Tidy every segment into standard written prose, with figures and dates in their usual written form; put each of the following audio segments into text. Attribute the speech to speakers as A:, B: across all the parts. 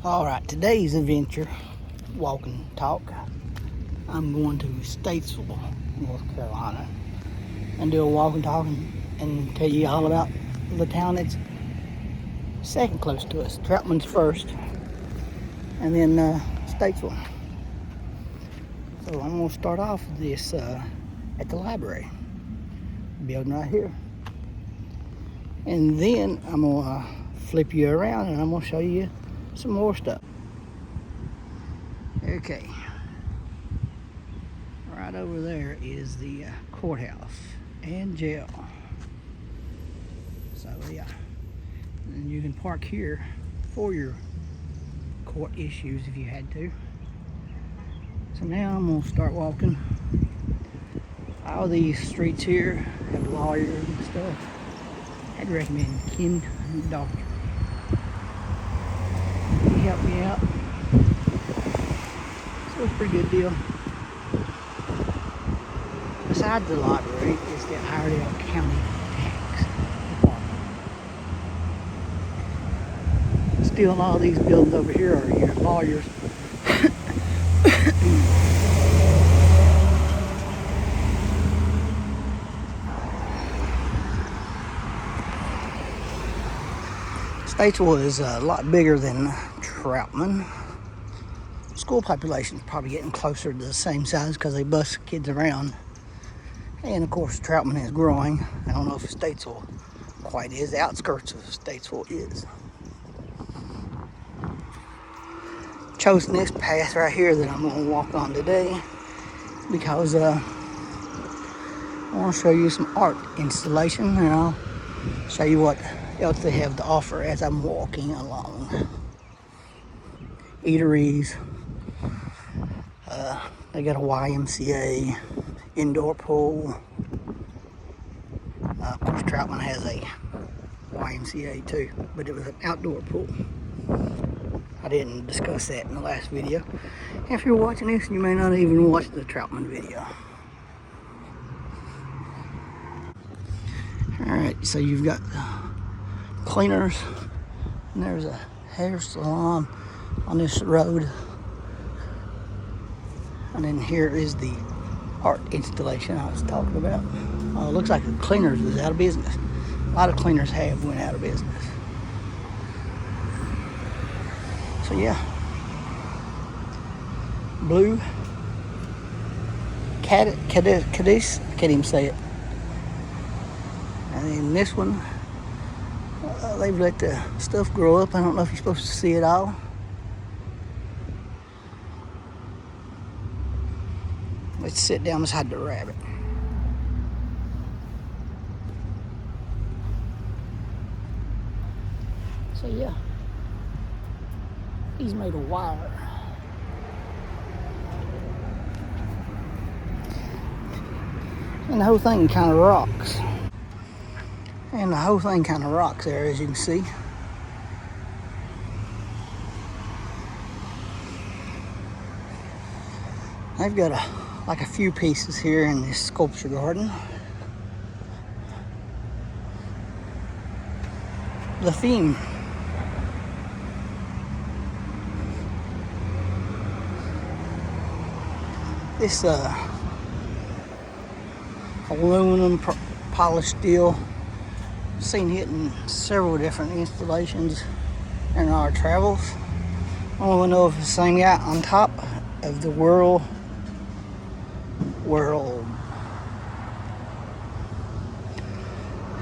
A: Alright, today's adventure, walk and talk. I'm going to Statesville, North Carolina, and do a walk and talk and tell you all about the town that's second close to us. Troutman's first, and then Statesville. So I'm going to start off this at the library, building right here. And then I'm going to flip you around and I'm going to show you some more stuff. Okay, right over there is the courthouse and jail. So yeah, and you can park here for your court issues if you had to. So now I'm gonna start walking. All these streets here have lawyers and stuff. I'd recommend Ken Doctor. He helped me out. So it's a pretty good deal. Beside the library is the Iredell County Tax Department. Still, all these buildings over here are your lawyers. Statesville is a lot bigger than Troutman. School population is probably getting closer to the same size because they bus kids around. And of course, Troutman is growing. I don't know if Statesville quite is. The outskirts of Statesville is. Chosen this path right here that I'm going to walk on today because I want to show you some art installation, and I'll show you what else they have to offer as I'm walking along. Eateries. They got a YMCA, indoor pool. Of course, Troutman has a YMCA too, but it was an outdoor pool. I didn't discuss that in the last video. If you're watching this, you may not even watch the Troutman video. Alright, so you've got cleaners, and there's a hair salon on this road. And then here is the art installation I was talking about. It looks like the cleaners is out of business. A lot of cleaners have went out of business. So yeah, Blue Cadiz, I can't even say it. And then this one, they've let the stuff grow up. I don't know if you're supposed to see it all. Let's sit down beside the rabbit. So yeah, he's made of wire. And the whole thing kind of rocks. There, as you can see. They've got like a few pieces here in this sculpture garden. The theme. This aluminum polished steel, seen it in several different installations in our travels. I don't even know if it's the same guy on top of the world.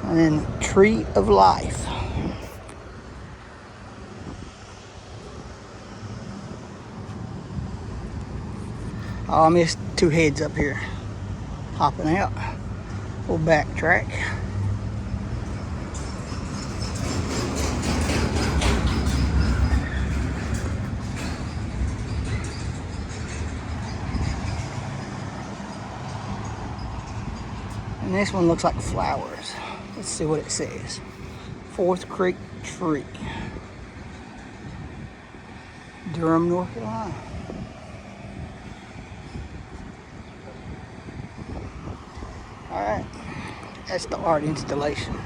A: And then Tree of Life. Oh, I missed two heads up here popping out. We'll backtrack. And this one looks like flowers. Let's see what it says. Fourth Creek Tree. Durham, North Carolina. Alright, that's the art installation.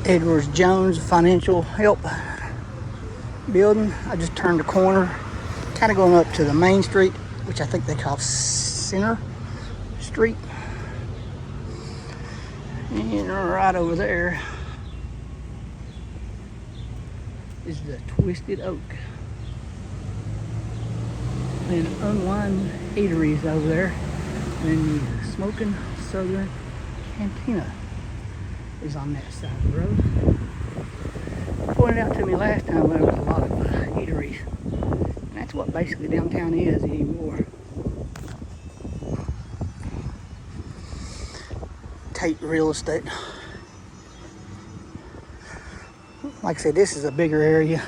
A: Edwards Jones Financial Help building. I just turned the corner, kind of going up to the main street, which I think they call Center Street. And right over there is the Twisted Oak. And Unwind Eateries over there. And the Smoking Southern Cantina is on that side of the road. Pointed out to me last time there was a lot of eateries. And that's what basically downtown is anymore. Tate Real Estate. Like I said, this is a bigger area.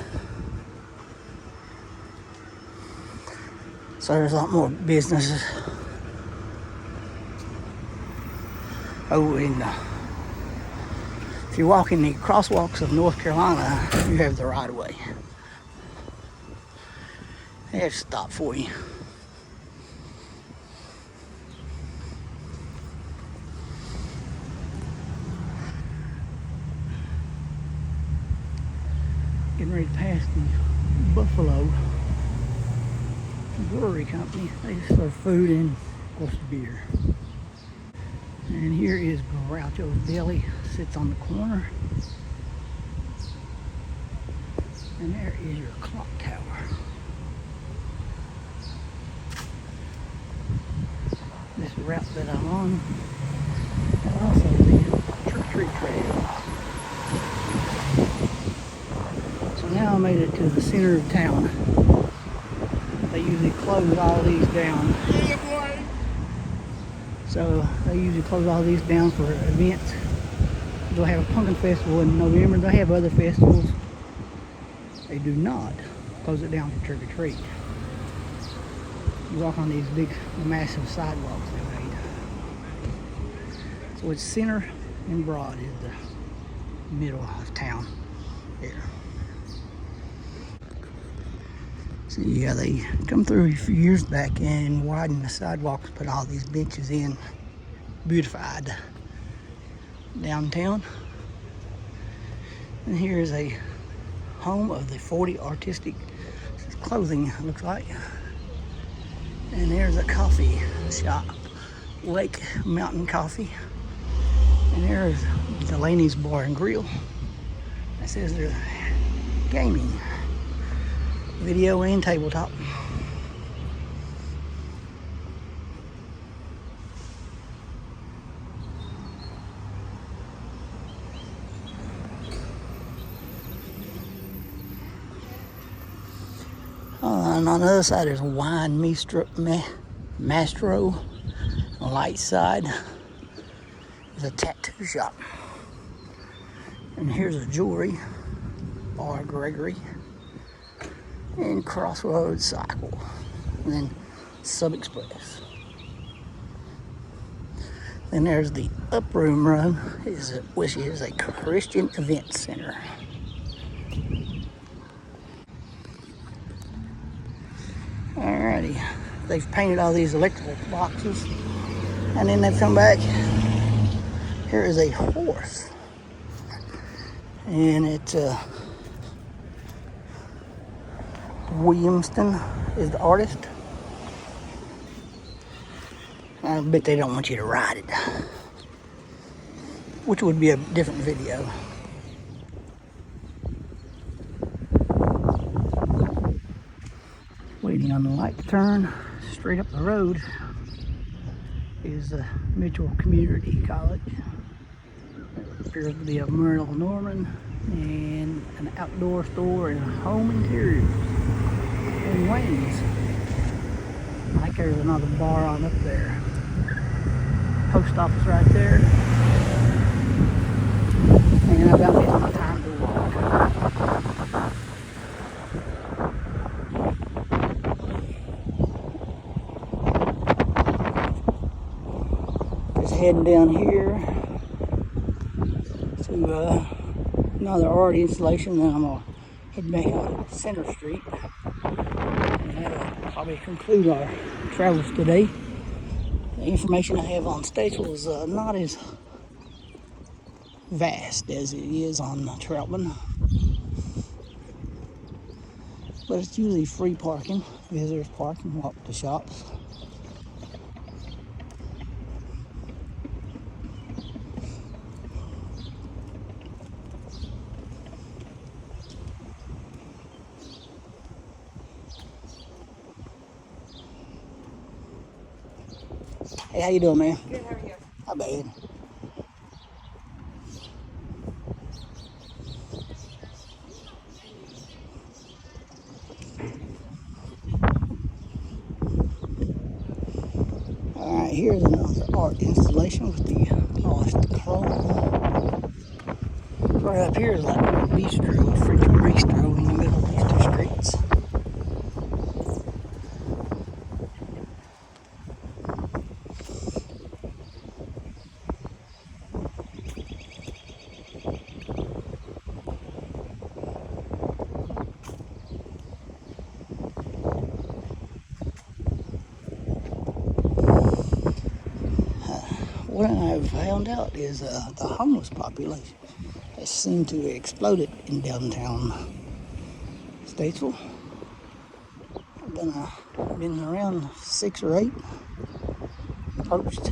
A: So there's a lot more businesses. Oh, and if you walk in the crosswalks of North Carolina, you have the right of way. They have to stop for you. Getting ready to pass the Buffalo Brewery Company. They serve food and, of course, beer. And here is Groucho's Deli, sits on the corner. And there is your clock tower. This route that I'm on, and also the trick-or-treat trail. So now I made it to the center of town. They usually close all these down. So they usually close all these down for events. They'll have a pumpkin festival in November. They have other festivals. They do not close it down for trick or treat. You walk on these big, massive sidewalks they made. So it's center and Broad is the middle of town here. So yeah, they come through a few years back and widened the sidewalks, put all these benches in, beautified downtown. And here is a home of the 40 artistic clothing, looks like. And there's a coffee shop, Lake Mountain Coffee. And there's Delaney's Bar and Grill. It says there's gaming, video and tabletop. And on the other side there's a wine Mastro. On the light side is a tattoo shop. And here's a jewelry bar, Gregory. And Crossroads Cycle. And then Sub Express. Then there's the Uproom Room, which is a Christian event center. Alrighty, they've painted all these electrical boxes, and then they've come back. Here is a horse, and it's Williamston is the artist. I bet they don't want you to ride it, which would be a different video. Waiting on the light to turn, straight up the road is Mitchell Community College. There appears to be a Murals Norman and an outdoor store and home interiors and Wayne's. I think there's another bar on up there. Post office right there. And I've got to get my time to walk. Just heading down here to another art installation, then I'm going to head back on Center Street. And that'll probably conclude our travels today. The information I have on Statesville is not as vast as it is on Troutman. But it's usually free parking. Visitors park and walk to shops. Hey, how you doing, man?
B: Good, how are you?
A: Not bad. Alright, here's another art installation with the lost chrome. Right up here is like a bistro, a French bistro in the middle of these two streets. What I've found out is the homeless population has seemed to have exploded in downtown Statesville. I've been around 6 or 8 posts.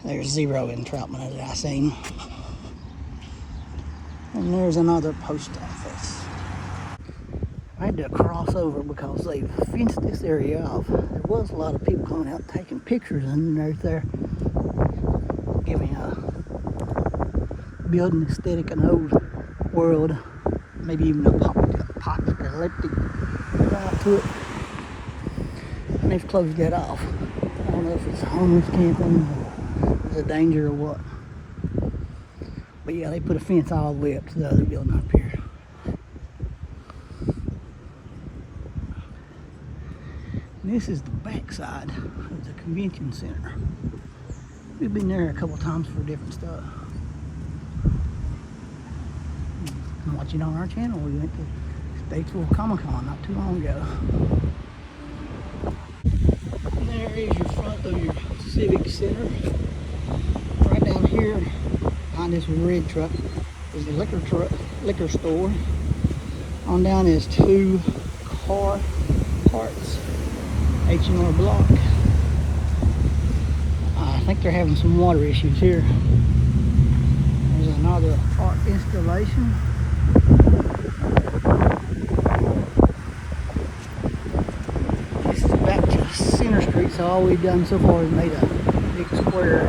A: There's 0 in Troutman as I seen. And there's another post office. I had to cross over because they've fenced this area off. There was a lot of people coming out taking pictures and they're giving a building aesthetic, an old world, maybe even a apocalyptic vibe to it. And they've closed that off. I don't know if it's homeless camping or it's a danger or what. But yeah, they put a fence all the way up to the other building up here. This is the backside of the convention center. We've been there a couple times for different stuff. And watching on our channel, we went to Statesville Comic-Con not too long ago. And there is your front of your civic center. Right down here, behind this red truck, is the liquor store. On down is 2 car parts. H&R Block. I think they're having some water issues here. There's another art installation. This is back to Center Street, so all we've done so far is made a big square.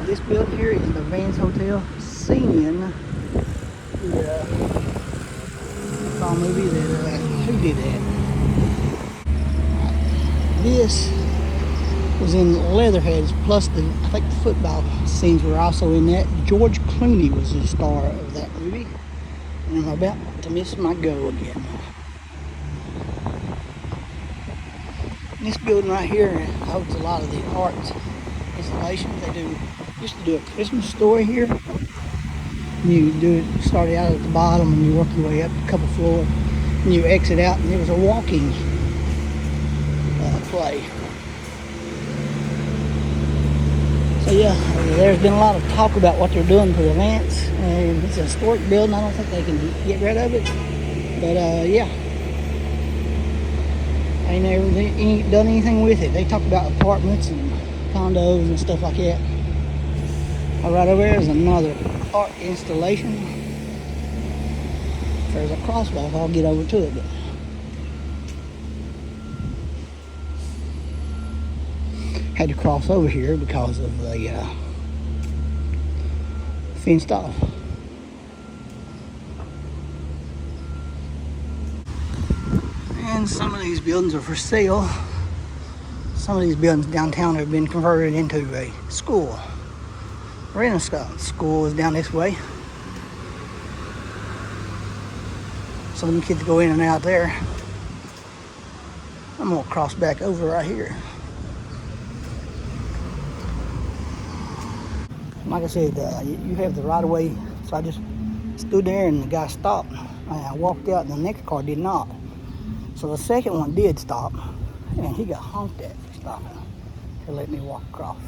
A: This building here is the Vans Hotel. Seen the saw a movie that who did that? This was in Leatherheads, plus I think the football scenes were also in that. George Clooney was the star of that movie. And I'm about to miss my go again. This building right here holds a lot of the art installations. They used to do a Christmas story here. You start out at the bottom and you work your way up a couple floors and you exit out, and there was a walking play. So yeah, there's been a lot of talk about what they're doing for the events, and it's a historic building. I don't think they can get rid of it, but yeah, I ain't never done anything with it. They talk about apartments and condos and stuff like that. Right over there is another art installation. If there's a crosswalk, I'll get over to it. But had to cross over here because of the fenced off. And some of these buildings are for sale. Some of these buildings downtown have been converted into a school. Renaissance School is down this way. Some of them kids go in and out there. I'm gonna cross back over right here. Like I said, you have the right of way, so I just stood there and the guy stopped. I walked out and the next car did not. So the second one did stop, and he got honked at for stopping to let me walk across.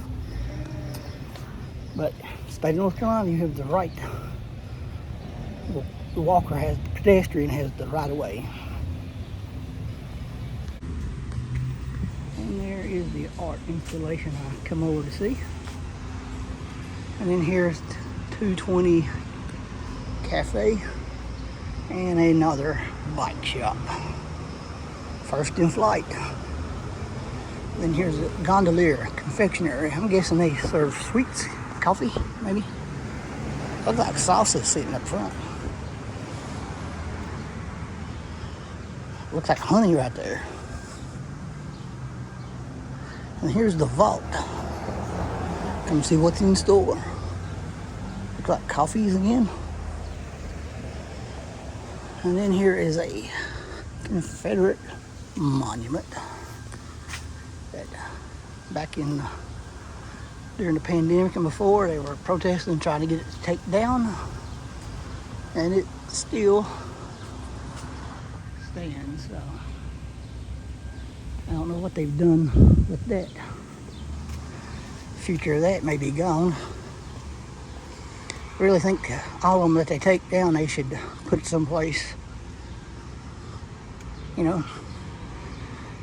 A: But state of North Carolina, you have the right. The walker has, the pedestrian has the right of way. And there is the art installation I come over to see. And then here's 220 Cafe and another bike shop. First in flight. Then here's a gondolier confectionery. I'm guessing they serve sweets, coffee, maybe. Looks like salsa sitting up front. Looks like honey right there. And here's the vault. Come see what's in store. Looks like coffees again. And then here is a Confederate monument that back in during the pandemic and before, they were protesting trying to get it taken down, and it still stands. So I don't know what they've done with that. The future of that may be gone. I really think all of them that they take down, they should put it someplace, you know,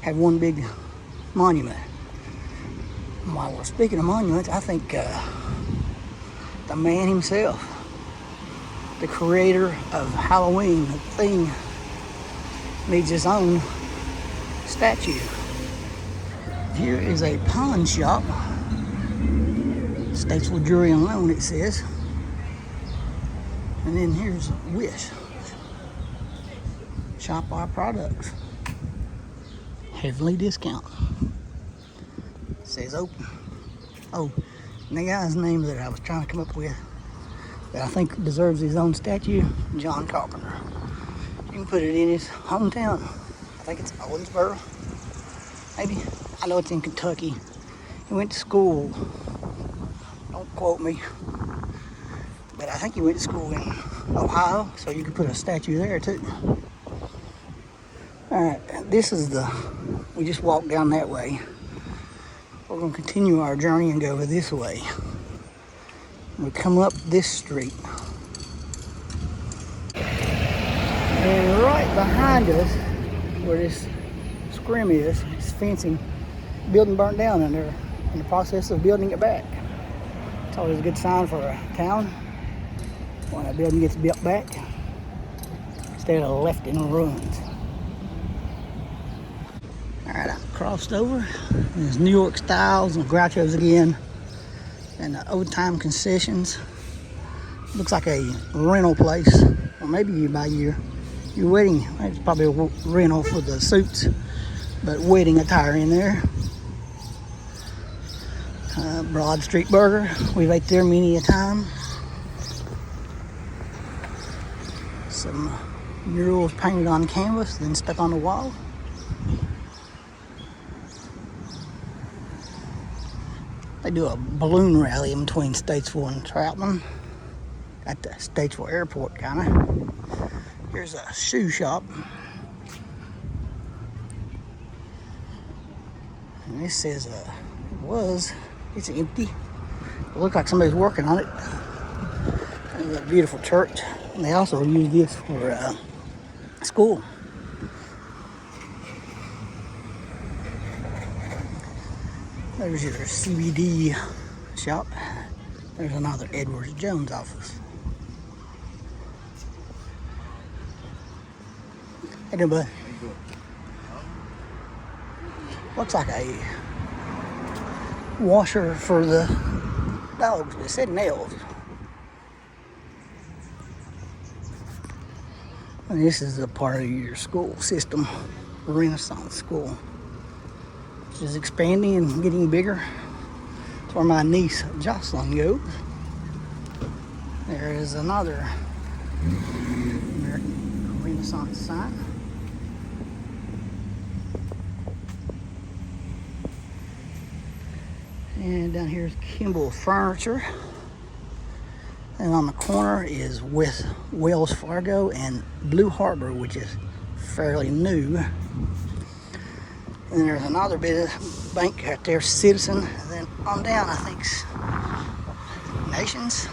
A: have one big monument. And while we're speaking of monuments, I think the man himself, the creator of Halloween, the thing, needs his own statue. Here is a pawn shop. Statesville Jewelry and Loan, it says. And then here's Wish. Shop our products. Heavily discount. It says open. Oh, and the guy's name that I was trying to come up with that I think deserves his own statue, John Carpenter. You can put it in his hometown. I think it's Owensboro. Maybe. I know it's in Kentucky. He went to school. Don't quote me. But I think he went to school in Ohio, so you could put a statue there too. Alright, this is we just walked down that way. We're going to continue our journey and go over this way. We come up this street. And right behind us, where this scrim is, this fencing, building burnt down, and they're in the process of building it back. It's always a good sign for a town when a building gets built back instead of left in ruins. Alright, I crossed over. There's New York Styles and Groucho's again, and the Old Time Concessions. Looks like a rental place, or maybe you buy your wedding. It's probably a rental for the suits, but wedding attire in there. Broad Street Burger, we've ate there many a time. Some murals painted on canvas, then stuck on the wall. They do a balloon rally in between Statesville and Troutman at the Statesville Airport, kind of. Here's a shoe shop. And this says it's empty. It looks like somebody's working on it. It's a beautiful church. And they also use this for school. There's your CBD shop. There's another Edwards Jones office. Hey there, bud. Looks like a washer for the dogs. It said nails. And this is a part of your school system, Renaissance School, which is expanding and getting bigger. That's where my niece Jocelyn goes. There is another American Renaissance sign. And down here is Kimball Furniture. And on the corner is with Wells Fargo and Blue Harbor, which is fairly new. And there's another bit of bank right there, Citizen. And then on down, I think's Nations.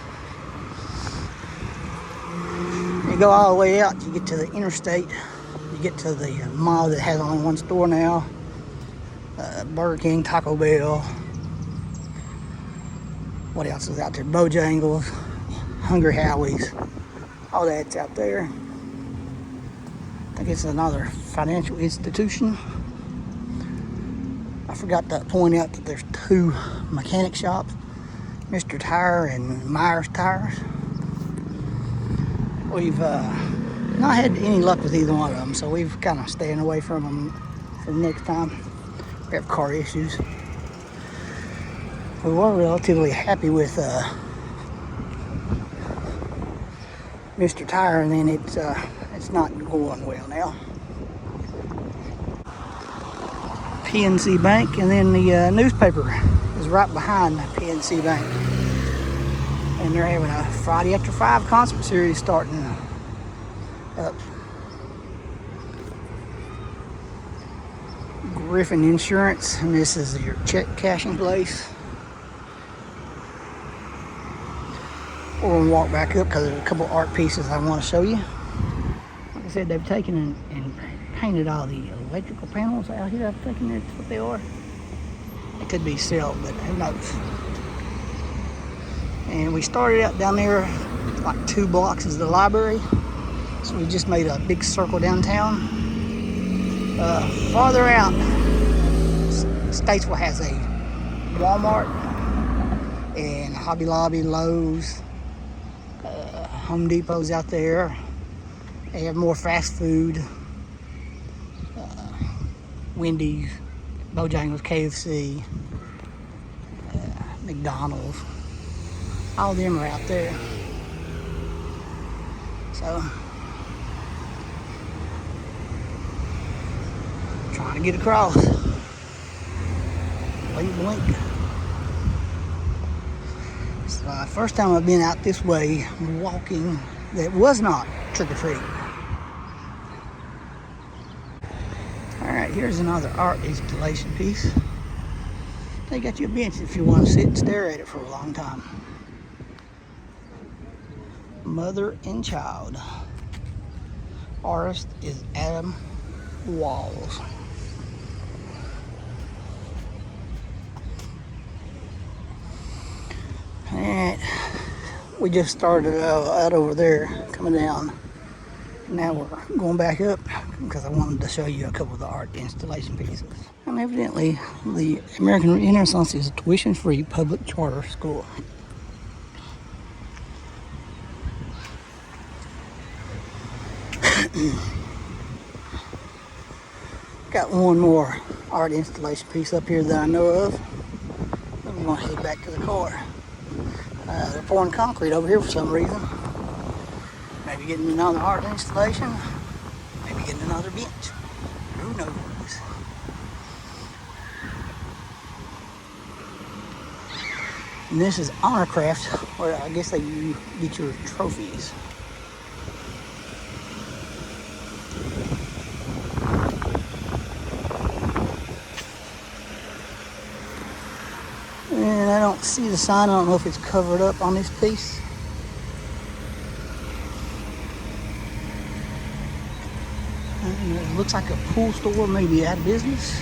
A: You go all the way out, you get to the interstate, you get to the mall that has only one store now, Burger King, Taco Bell, what else is out there, Bojangles, Hungry Howie's, all that's out there. I think it's another financial institution. I forgot to point out that there's two mechanic shops, Mr. Tire and Myers Tires. We've not had any luck with either one of them, so we've kind of staying away from them for the next time. We have car issues. We were relatively happy with Mr. Tire, and then it's not going well now. PNC Bank, and then the newspaper is right behind the PNC Bank. And they're having a Friday After 5 concert series starting up. Griffin Insurance, and this is your check cashing place. We're going to walk back up because there's a couple art pieces I want to show you. Like I said, they've taken and painted all the electrical panels out here. I'm thinking that's what they are. It could be silk, but who knows. And we started out down there, like 2 blocks is the library. So we just made a big circle downtown. Farther out, Statesville has a Walmart and Hobby Lobby, Lowe's, Home Depot's out there. They have more fast food, Wendy's, Bojangles, KFC, McDonald's. All of them are out there. So, trying to get across. Blink, blink. It's the first time I've been out this way walking that was not trick-or-treat. Alright, here's another art installation piece. They got you a bench if you want to sit and stare at it for a long time. Mother and Child. Artist is Adam Walls. And we just started out over there, coming down. Now we're going back up because I wanted to show you a couple of the art installation pieces. And evidently, the American Renaissance is a tuition-free public charter school. Got one more art installation piece up here that I know of. I'm going to head back to the car. They're pouring concrete over here for some reason. Maybe getting another art installation. Maybe getting another bench. Who knows? And this is Honor Craft, where I guess you get your trophies. And I don't see the sign. I don't know if it's covered up on this piece. And it looks like a pool store, maybe out of business.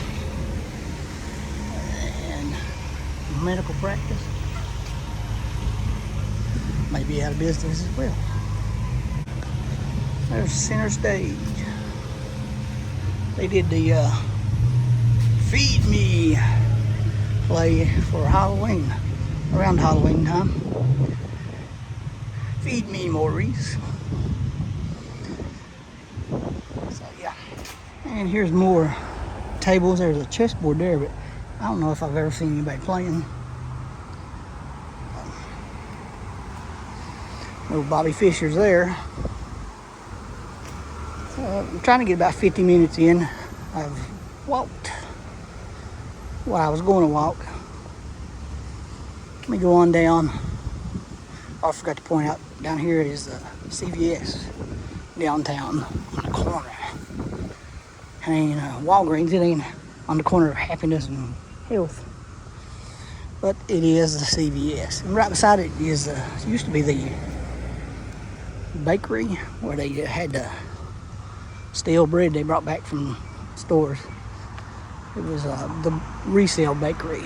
A: And medical practice, maybe out of business as well. There's Center Stage. They did the Feed Me play for Halloween, around Halloween time. Feed me, Maurice. So yeah, and here's more tables. There's a chessboard there, but I don't know if I've ever seen anybody playing. Little Bobby Fischer's there. So I'm trying to get about 50 minutes in. I've walked what I was going to walk. Let me go on down. Oh, I forgot to point out, down here is the CVS downtown on the corner. And Walgreens, it ain't on the corner of Happiness and Health. but it is the CVS. And right beside it is used to be the bakery where they had the stale bread they brought back from stores. It was the resale bakery.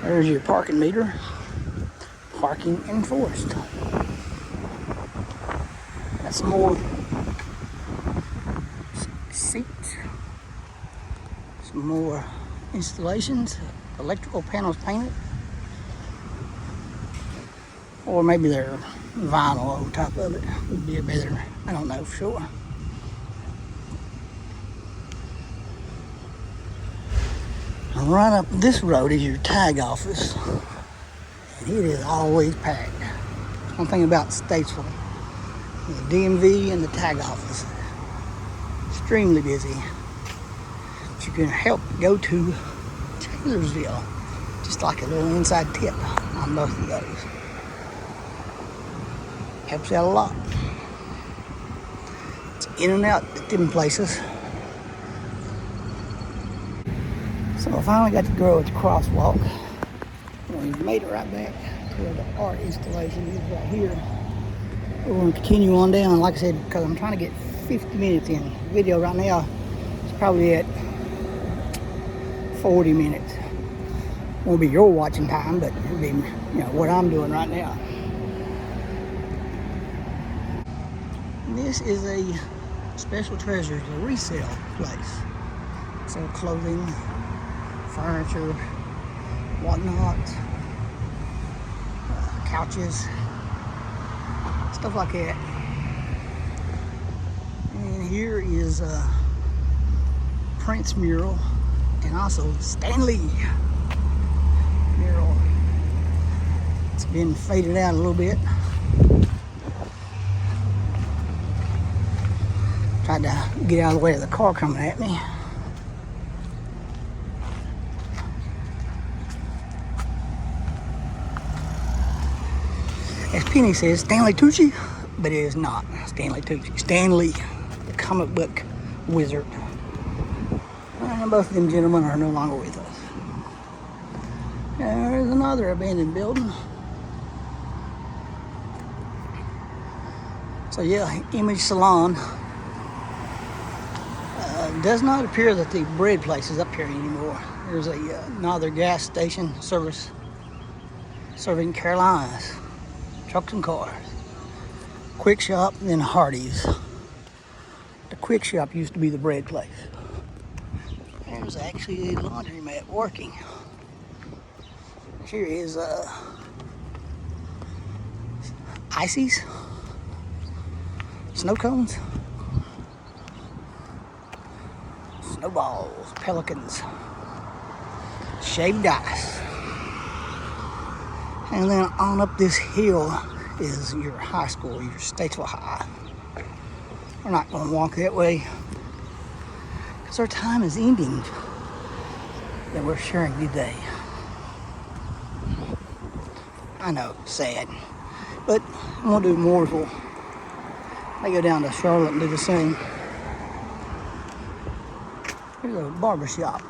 A: There's your parking meter. Parking enforced. That's some more seats. Some more installations. Electrical panels painted. Or maybe they're vinyl on top of it. Would be a better, I don't know for sure. Right up this road is your tag office. And it is always packed. One thing about Statesville, the DMV and the tag office, extremely busy. But you can help go to Taylorsville, just like a little inside tip on both of those. Helps out a lot. It's in and out at different places. So I finally got to go at the crosswalk. We've made it right back to where the art installation is right here. We're going to continue on down, like I said, because I'm trying to get 50 minutes in. The video right now is probably at 40 minutes. Won't be your watching time, but it'll be, what I'm doing right now. This is a special treasures, a resale place. So clothing, furniture, whatnot, couches, stuff like that. And here is Prince mural, and also Stanley mural. It's been faded out a little bit. Tried to get out of the way of the car coming at me. As Penny says, Stanley Tucci, but it is not Stanley Tucci. Stanley, the comic book wizard. And both of them gentlemen are no longer with us. And there's another abandoned building. So yeah, Image Salon. Does not appear that the bread place is up here anymore. There's another gas station service serving Carolinas. Trucks and cars. Quick Shop, and then Hardee's. The Quick Shop used to be the bread place. There's actually a laundromat working. Here is ices, snow cones, snowballs, pelicans, shaved ice. And then on up this hill is your high school, your Statesville High. We're not going to walk that way because our time is ending that we're sharing today. I know, sad, but I'm going to do Mooresville. I go down to Charlotte and do the same. Here's a barber shop.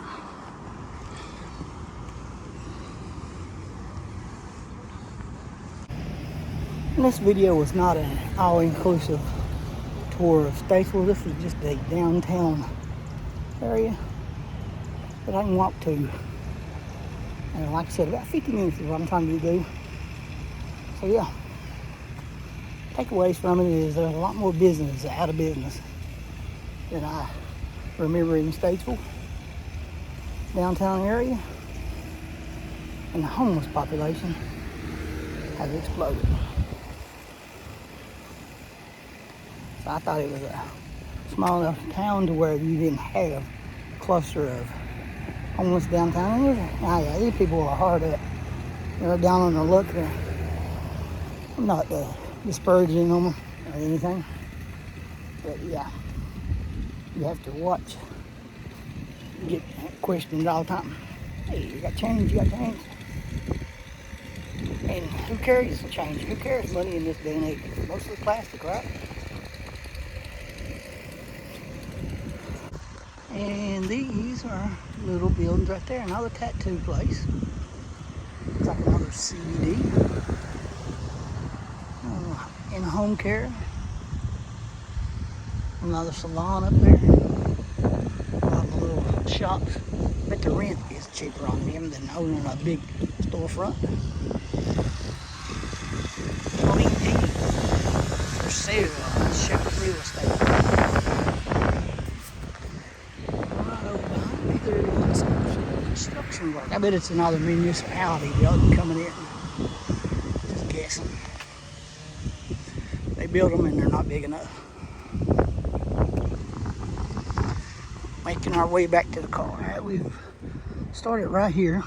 A: And this video was not an all-inclusive tour of Statesville. This was just a downtown area that I can walk to. And like I said, about 50 minutes is what I'm trying to do. So yeah, takeaways from it is there's a lot more business out of business than I remember in Statesville. Downtown area and the homeless population has exploded. So I thought it was a small enough town to where you didn't have a cluster of homeless downtown. Yeah, these people are hard up. They're down on their luck. I'm not disparaging them or anything, but yeah, you have to watch. You get questioned all the time. Hey, you got change? You got change? And who carries the change? Who carries money in this day and age? It's mostly plastic, right? And these are little buildings right there. Another tattoo place. Looks like another CBD. In home care. Another salon up there. A lot of little shops. Bet the rent is cheaper on them than owning a big storefront. 20 for sale. Shop real estate. Right over behind me, there's some construction work. I bet it's another municipality building coming in. Just guessing. They build them and they're not big enough. Making our way back to the car. Right, we've started right here.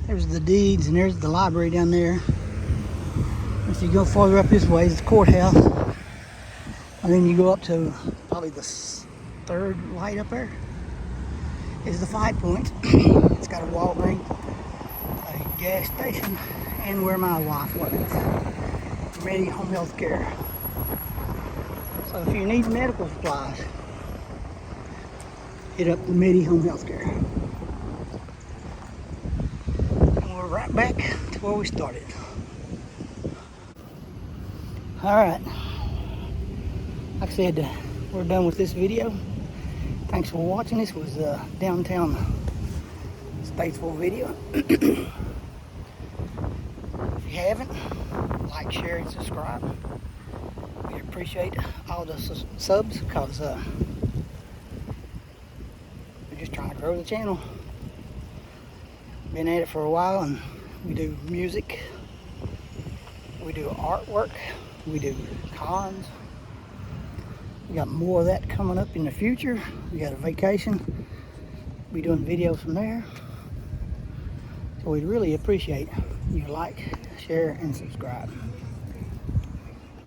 A: There's the deeds and there's the library down there. If you go farther up this way, it's the courthouse. And then you go up to probably the third light up there. Is the 5 Points. It's got a Walgreens, a gas station, and where my wife works. Medi Home Health Care. So if you need medical supplies, hit up the Medi Home Health Care. And we're right back to where we started. Alright. Like I said, we're done with this video. Thanks for watching. This was a downtown Statesville video. If you haven't, like, share, and subscribe. We appreciate all the subs because we're just trying to grow the channel. Been at it for a while, and we do music, we do artwork, we do cons. We got more of that coming up in the future. We got a vacation. We'll be doing videos from there. So we'd really appreciate you like, share, and subscribe.